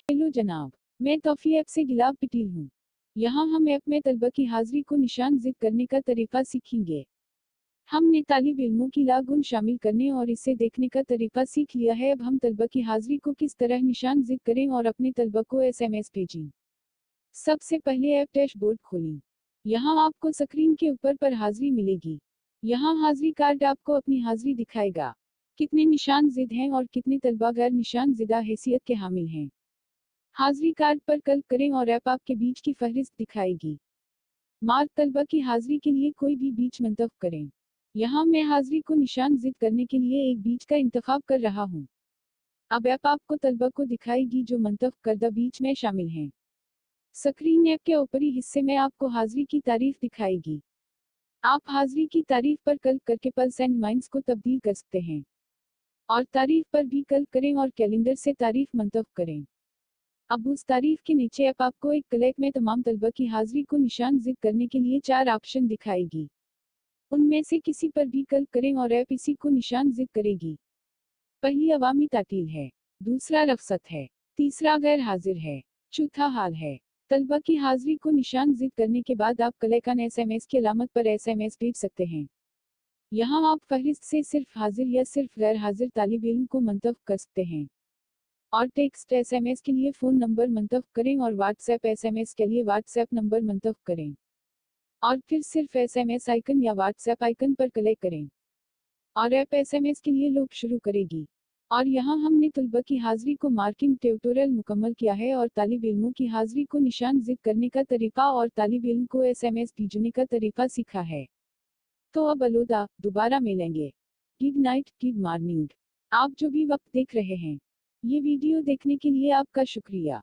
Hello जनाब, मैं तौफी app से गिलाब पटेल हूँ। यहाँ हम ऐप में तलबा की हाजिरी को निशान ज़िद करने का तरीका सीखेंगे। हमने तालिब इल्मों की लागुन शामिल करने और इसे देखने का तरीका सीख लिया है। अब हम तलबा की हाजिरी को किस तरह निशान ज़िद करें और अपने तलबा को SMS भेजें। सबसे पहले ऐप डैशबोर्ड खोलें। यहाँ आपको स्क्रीन के ऊपर पर हाजिरी मिलेगी। यहाँ हाजिरी कार्ड आपको अपनी हाजिरी दिखाएगा। कितने निशान ज़िद हैं और कितने तलबा गैर निशान ज़िदा हैसियत के हामिल हैं। हाजिरी कार्ड पर क्लिक करें और ऐप आपके बीच की फहरिस्त दिखाएगी। मार्क तलबा की हाजिरी के लिए कोई भी बीच मंतखब करें। यहाँ मैं हाजिरी को निशान ज़िद करने के लिए एक बीच का इंतखाब कर रहा हूँ। अब ऐप आपको तलबा को दिखाएगी जो मंतखब करदा बीच में शामिल हैं। स्क्रीन ऐप के ऊपरी हिस्से में आपको हाजिरी की तारीख दिखाएगी। आप हाजिरी की तारीख पर क्लिक करके पल्स एंड माइंस को तब्दील कर सकते हैं और तारीख पर भी क्लिक करें और कैलेंडर से तारीख मंतखब करें। अब उस तारीख के नीचे ऐप आपको एक क्लिक में तमाम तलबा की हाजिरी को निशान ज़िद करने के लिए 4 ऑप्शन दिखाएगी। उनमें से किसी पर भी क्लिक करें और ऐप इसी को निशान ज़िद करेगी। पहली अवामी तातील है, दूसरा रफसत है, तीसरा गैर हाजिर है, चौथा हाल है। तलबा की हाजिरी को निशान ज़िद करने के बाद आप क्लिक ऑन SMS की अलामत पर SMS भेज सकते हैं। यहाँ आप फहरिस्त से सिर्फ हाजिर या सिर्फ गैर हाजिर तालिब इल्म को मंतखब कर सकते हैं और टेक्स्ट SMS के लिए फ़ोन नंबर मंतखब करें और व्हाट्सएप SMS के लिए व्हाट्सएप नंबर मंतखब करें और फिर सिर्फ SMS आइकन या व्हाट्सएप आइकन पर क्लिक करें और ऐप SMS के लिए लूप शुरू करेगी। और यहाँ हमने तलबा की हाजिरी को मार्किंग ट्यूटोरियल मुकम्मल किया है और तालिब इल्मों की हाजिरी को निशान ज़िद करने का तरीका और तालिब इल्म को SMS भेजने का तरीका सीखा है। तो अब अलविदा, दोबारा मिलेंगे। Good night, good morning. आप जो भी वक्त देख रहे हैं, ये वीडियो देखने के लिए आपका शुक्रिया।